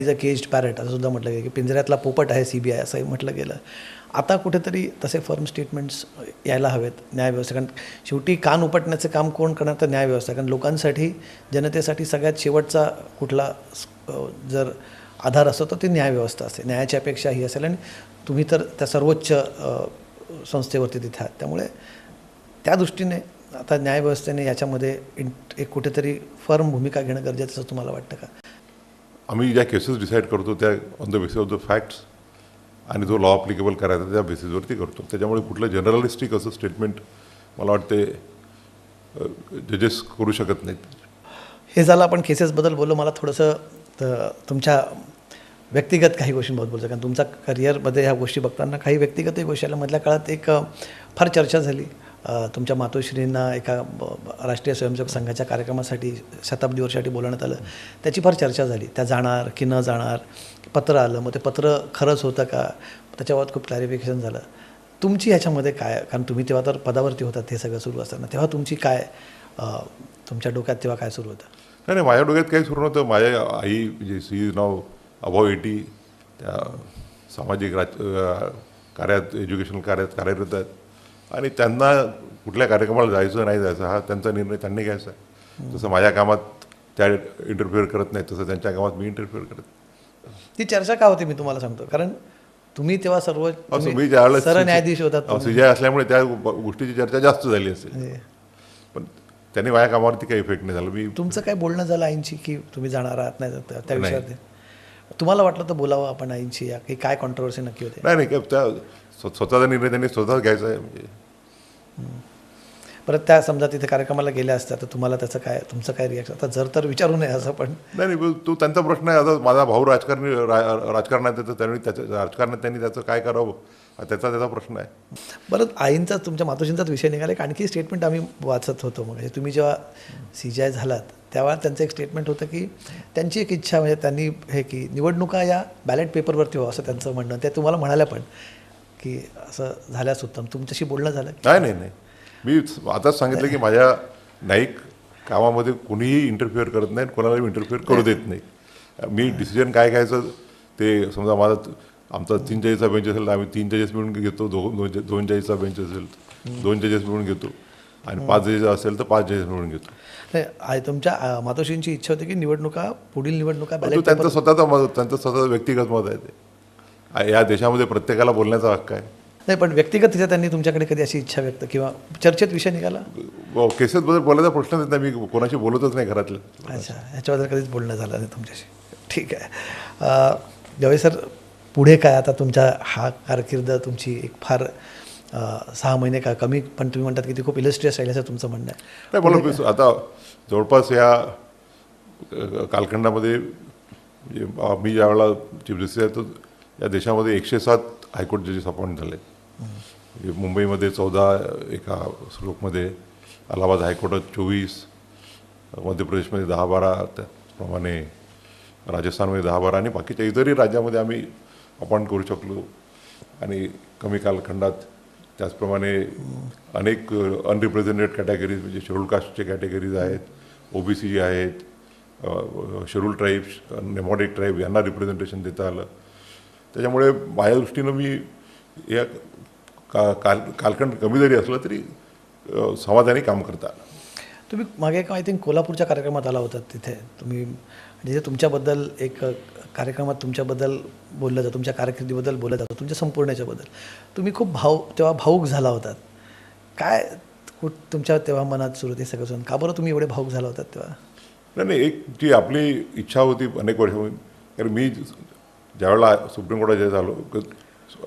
Is a caged parrot असं सुद्धा म्हटलं गेलं की पिंजऱ्यातला पोपट आहे CBI असंही म्हटलं गेलं. आता कुठेतरी तसे फर्म स्टेटमेंट्स यायला हवेत न्यायव्यवस्था, कारण शेवटी कान उपटण्याचं काम कोण करणार तर न्यायव्यवस्था, कारण लोकांसाठी जनतेसाठी सगळ्यात शेवटचा कुठला जर आधार असतो तर ती न्यायव्यवस्था असते. न्यायाची अपेक्षा ही असेल आणि तुम्ही तर त्या सर्वोच्च संस्थेवरती तिथे आहात. त्यामुळे त्या दृष्टीने आता न्यायव्यवस्थेने याच्यामध्ये एक कुठेतरी फर्म भूमिका घेणं गरजेचं असं तुम्हाला वाटतं का? आम्ही ज्या केसेस डिसाईड करतो त्या on the basis of the facts आणि जो लॉ अप्लिकेबल करायचा त्या बेसिसवरती करतो. त्याच्यामुळे कुठलं जनरलिस्टिक असं स्टेटमेंट मला वाटते जजेस करू शकत नाहीत. हे झालं आपण केसेसबद्दल बोललो. मला थोडंसं तुमच्या व्यक्तिगत काही गोष्टींबद्दल बोलतो, कारण तुमचा करिअरमध्ये ह्या गोष्टी बघताना काही व्यक्तिगतही गोष्टी आल्या. मधल्या काळात एक फार चर्चा झाली तुमच्या मातोश्रींना एका राष्ट्रीय स्वयंसेवक संघाच्या कार्यक्रमासाठी शताब्दी वर्षासाठी बोलवण्यात आलं. त्याची फार चर्चा झाली. त्या जाणार की न जाणार, पत्र आलं, मग ते पत्र खरंच होतं का, त्याच्याबाबत खूप क्लॅरिफिकेशन झालं. तुमची ह्याच्यामध्ये काय, कारण तुम्ही तेव्हा तर पदावरती होतात हे सगळं सुरू असताना, तेव्हा तुमची काय तुमच्या डोक्यात तेव्हा काय सुरू होतं? नाही, माझ्या डोक्यात काही सुरू नव्हतं. माझ्या आई म्हणजे सी इज नाव अबाव 80, त्या सामाजिक कार्यात, एज्युकेशनल कार्यात कार्यरत आहेत आणि त्यांना कुठल्या कार्यक्रमाला जायचं नाही जायचं हा त्यांचा निर्णय त्यांनी घ्यायचा आहे. जसं माझ्या कामात त्या इंटरफिअर करत नाही तसं त्यांच्या कामात मी इंटरफिअर करत. ती चर्चा का होती मी तुम्हाला सांगतो, कारण तुम्ही तेव्हा सर्व मी ज्यावेळेस सरन्यायाधीश होतात. CJI असल्यामुळे त्या गोष्टीची चर्चा जास्त झाली असेल, पण त्यांनी माझ्या कामावरती काही इफेक्ट नाही झाला. मी तुमचं काय बोलणं झालं आईंची की तुम्ही जाणार आहात नाही त्या विषयावर? तुम्हाला वाटलं तर बोलावं आपण आईंची, या की काय कॉन्ट्रोवर्सी नक्की होते? नाही त्या स्वतःचा निर्णय त्यांनी स्वतः घ्यायचा आहे. म्हणजे परत त्या समजा तिथे कार्यक्रमाला गेल्या असत्या तर तुम्हाला त्याचं काय, तुमचं काय रिॲक्शन? आता जर तर विचारू नये असं, पण नाही तो त्यांचा प्रश्न आहे. आता माझा भाऊ राजकारणात येतो, राजकारणात त्यांनी त्याचं काय करावं त्याचा प्रश्न आहे. बरं, आईंचा तुमच्या मातोश्रींचाच विषय निघाला. एक आणखी स्टेटमेंट आम्ही वाचत होतो. म्हणजे तुम्ही जेव्हा CJI झालात तेव्हा त्यांचं एक स्टेटमेंट होतं की त्यांची एक इच्छा, म्हणजे त्यांनी हे की निवडणुका या बॅलेट पेपरवरती व्हावं असं त्यांचं म्हणणं. ते तुम्हाला म्हणाल्या पण की असं झाल्यास उत्तम. तुमच्याशी बोलणं झालं? नाही मी आताच सांगितलं की माझ्या न्यायिक कामामध्ये कुणीही इंटरफिअर करत नाही, कोणालाही इंटरफिअर करू देत नाही. मी डिसिजन काय घ्यायचं ते समजा आमचा 3 जजेसचा बेंच असेल तर आम्ही 3 जजेस मिळून घेतो, 2 जजेसचा बेंच असेल 2 जजेस मिळून घेतो आणि 5 जजेस असेल तर 5 जजेस मिळून घेतो. नाही, तुमच्या मातोश्रींची इच्छा होती की पुढील निवडणुका बॅलेट त्यांचं स्वतःचं व्यक्तिगत मत आहे ते. या देशामध्ये प्रत्येकाला बोलण्याचा हक्क आहे. नाही, पण व्यक्तिगतरित्या त्यांनी तुमच्याकडे कधी अशी इच्छा व्यक्त किंवा चर्चेत विषय निघाला? केसेसबद्दल बोलायचा प्रश्न येत नाही. मी कोणाशी बोलतच नाही घरातलं. अच्छा, ह्याच्याबद्दल कधीच बोलणं झालं नाही तुमच्याशी. ठीक आहे. जावई सर, पुढे काय आता तुमच्या हा कारकीर्द तुमची एक फार 6 महिने का कमी, पण तुम्ही म्हणतात की ती खूप इलस्ट्रियस राहील असं तुमचं म्हणणं आहे. नाही बोला, आता जवळपास या कालखंडामध्ये मी ज्यावेळेला चीफ जस्टिस आहे तर या देशामध्ये 107 हायकोर्ट जजेस अपॉइंट झाले. मुंबईमध्ये 14, एका स्ट्रोकमध्ये अलाहाबाद हायकोर्टात 24, मध्य प्रदेशमध्ये 10-12, त्याचप्रमाणे राजस्थानमध्ये 10-12 आणि बाकीच्या इतरही राज्यामध्ये आम्ही अपॉइंट करू शकलो. आणि कमी कालखंडात त्याचप्रमाणे अनेक अनरिप्रेझेंटेड कॅटेगरीज, म्हणजे शेड्यूल कास्टचे कॅटेगरीज आहेत, OBC आहेत, शेड्यूल ट्राईब्स, नेमॉटिक ट्राईब यांना रिप्रेझेंटेशन देता आलं. त्याच्यामुळे माझ्या दृष्टीनं मी या कालखंड कमी जरी असलं तरी समाधानी काम करता आलं. तुम्ही मागे एक आय थिंक कोल्हापूरच्या कार्यक्रमात आला होता. तिथे तुम्ही जिथे तुमच्याबद्दल एक कार्यक्रमात तुमच्याबद्दल बोललं जातं, तुमच्या कारकिर्दीबद्दल बोललं जातं, तुमच्या संपूर्णच्याबद्दल तुम्ही खूप तेव्हा भावूक झाला होतात. काय तुमच्या तेव्हा मनात सुरू ते सगळं सोडून का बरं तुम्ही एवढे भावूक झाला होतात तेव्हा? नाही, एक जी आपली इच्छा होती अनेक वर्ष, कारण मी ज्यावेळेला सुप्रीम कोर्टात झालो,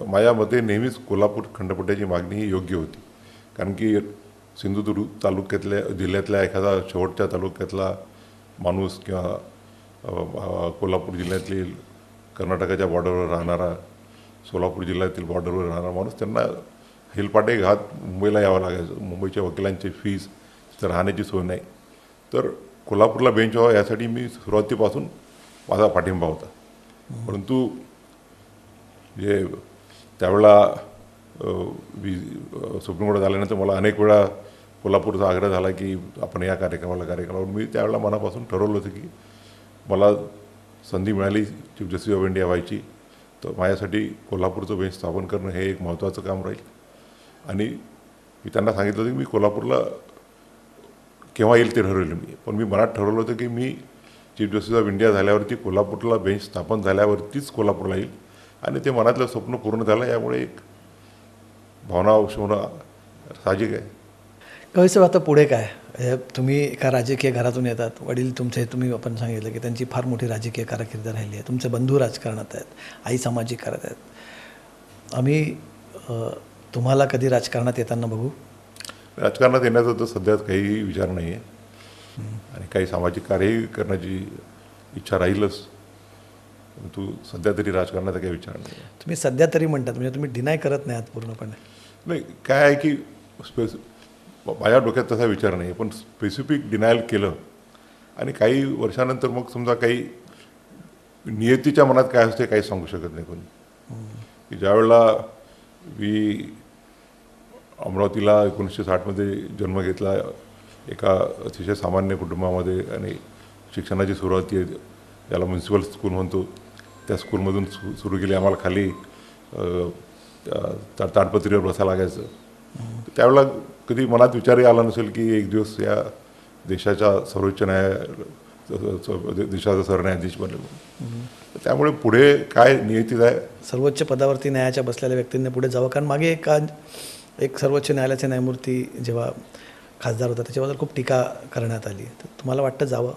माझ्या मते नेहमीच कोल्हापूर खंडपीठाची मागणी ही योग्य होती. कारण की सिंधुदुर्ग तालुक्यातल्या, जिल्ह्यातल्या एखादा शेवटच्या तालुक्यातला माणूस किंवा कोल्हापूर जिल्ह्यातील कर्नाटकाच्या बॉर्डरवर राहणारा, सोलापूर जिल्ह्यातील बॉर्डरवर राहणारा माणूस, त्यांना हेलपाटे घात मुंबईला यावं लागायचं. मुंबईच्या वकिलांची फीस, तर राहण्याची सोय नाही. तर कोल्हापूरला बेंच व्हावा यासाठी मी सुरुवातीपासून माझा पाठिंबा होता. परंतु जे त्यावेळेला सुप्रीम कोर्टात आल्यानंतर मला अनेक वेळा कोल्हापूरचा आग्रह झाला की आपण या कार्यक्रमावर मी त्यावेळेला मनापासून ठरवलं होतं की मला संधी मिळाली चीफ जस्टिस ऑफ इंडिया व्हायची तर माझ्यासाठी कोल्हापूरचं बेंच स्थापन करणं हे एक महत्त्वाचं काम राहील. आणि मी त्यांना सांगितलं होतं की मी कोल्हापूरला केव्हा येईल ते ठरवलं मी, पण मी मनात ठरवलं होतं की मी चीफ जस्टिस ऑफ इंडिया झाल्यावरती कोल्हापूरला बेंच स्थापन झाल्यावरतीच कोल्हापूरला येईल. आणि ते मनातलं स्वप्न पूर्ण झालं. यामुळे एक भावना होणं साहजिक आहे. साहेब आता पुढे काय? तुम्ही एका राजकीय घरातून येतात. वडील तुमचे, तुम्ही आपण सांगितलं की त्यांची फार मोठी राजकीय कारकीर्द राहिली आहे. तुमचे बंधू राजकारणात आहेत, आई सामाजिक कार्यात आहेत. आम्ही तुम्हाला कधी राजकारणात येताना बघू? राजकारणात येण्याचा तर सध्या काही विचार नाही आहे. आणि काही सामाजिक कार्यही करण्याची इच्छा राहीलच, परंतु सध्या तरी राजकारणाचा काही विचार नाही. तुम्ही सध्या तरी म्हणतात, म्हणजे तुम्ही डिनाय करत नाही आहात पूर्णपणे? नाही, काय आहे की माझ्या डोक्यात तसा विचार नाही, पण स्पेसिफिक डिनायल केलं आणि काही वर्षानंतर मग समजा काही नियतीच्या मनात काय असते काही सांगू शकत नाही कोणी. की ज्यावेळेला मी अमरावतीला 1960मध्ये जन्म घेतला, एका अतिशय सामान्य कुटुंबामध्ये, आणि शिक्षणाची सुरुवात ज्याला म्युन्सिपल स्कूल म्हणतो त्या स्कूलमधून सुरू केली. आम्हाला खाली ताडपत्रीवर बसायला लागायचं. त्यावेळेला कधी मनात विचारही आला नसेल की एक दिवस या देशाच्या सर्वोच्च देशाचा सरन्यायाधीश बनेल. त्यामुळे पुढे काय नियतीच आहे. सर्वोच्च पदावरती न्यायाच्या बसलेल्या व्यक्तींनी पुढे जावं, कारण मागे एक सर्वोच्च न्यायालयाचे न्यायमूर्ती जेव्हा खासदार होता त्याच्याबद्दल खूप टीका करण्यात आली. तर तुम्हाला वाटतं जावं?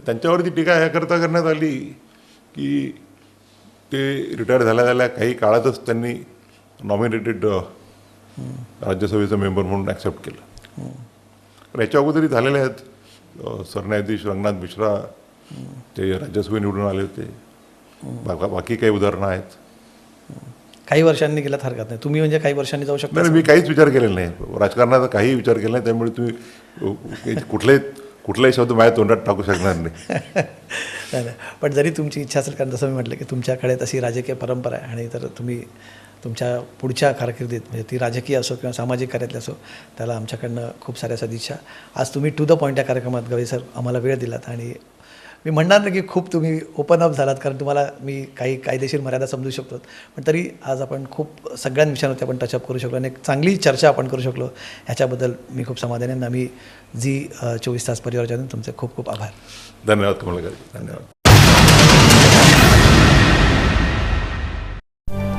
त्यांच्यावरती टीका ह्याकरता करण्यात आली की ते रिटायर झाल्या काही काळातच त्यांनी नॉमिनेटेड राज्यसभेचं मेंबर म्हणून ॲक्सेप्ट केलं. पण याच्या अगोदरही झालेले आहेत. सरन्यायाधीश रंगनाथ मिश्रा ते राज्यसभे निवडून आले होते. बाकी काही उदाहरणं आहेत. काही वर्षांनी गेलात हरकत नाही. तुम्ही म्हणजे काही वर्षांनी जाऊ शकता? नाही, मी काहीच विचार केलेला नाही. राजकारणाचा काही विचार केला नाही. त्यामुळे तुम्ही कुठलाही शब्द माझ्या तोंडात टाकू शकणार नाही. नाही, पण जरी तुमची इच्छा असेल, कारण जसं मी म्हटलं की तुमच्याकडे तशी राजकीय परंपरा आहे, आणि तर तुम्ही तुमच्या पुढच्या कारकिर्दीत, म्हणजे ती राजकीय असो किंवा सामाजिक कार्यातली असो, त्याला आमच्याकडनं खूप साऱ्या सदिच्छा. आज तुम्ही टू द पॉईंट या कार्यक्रमात गवई सर आम्हाला वेळ दिलात, आणि मी म्हणणार नाही की खूप तुम्ही ओपन अप झालात, कारण तुम्हाला मी काही कायदेशीर मर्यादा समजू शकतो, पण तरी आज आपण खूप सगळ्या विषयांवरती आपण टचअप करू शकलो आणि एक चांगली चर्चा आपण करू शकलो. ह्याच्याबद्दल मी खूप समाधानी आहे. आम्ही Zee 24 तास परिवाराच्या तुमचे खूप खूप आभार. धन्यवाद तुम्हाला. धन्यवाद.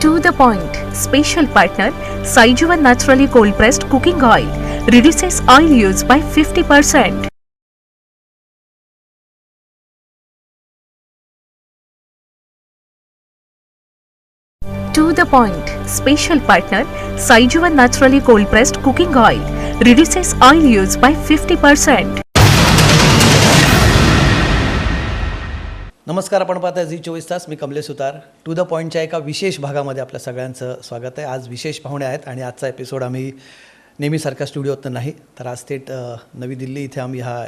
To the point. Special partner Saijuvan naturally cold pressed cooking oil reduces oil use by 50%. To the point. Special partner Saijuvan naturally cold pressed cooking oil reduces oil use by 50%. नमस्कार, आपण पाहताय Zee 24 तास. मी कमलेश सुतार. To the पॉईंटच्या एका विशेष भागामध्ये आपल्या सगळ्यांचं स्वागत आहे. आज विशेष पाहुणे आहेत, आणि आजचा एपिसोड आम्ही नेहमीसारख्या स्टुडिओत नाही, तर आज थेट नवी दिल्ली इथे आम्ही हा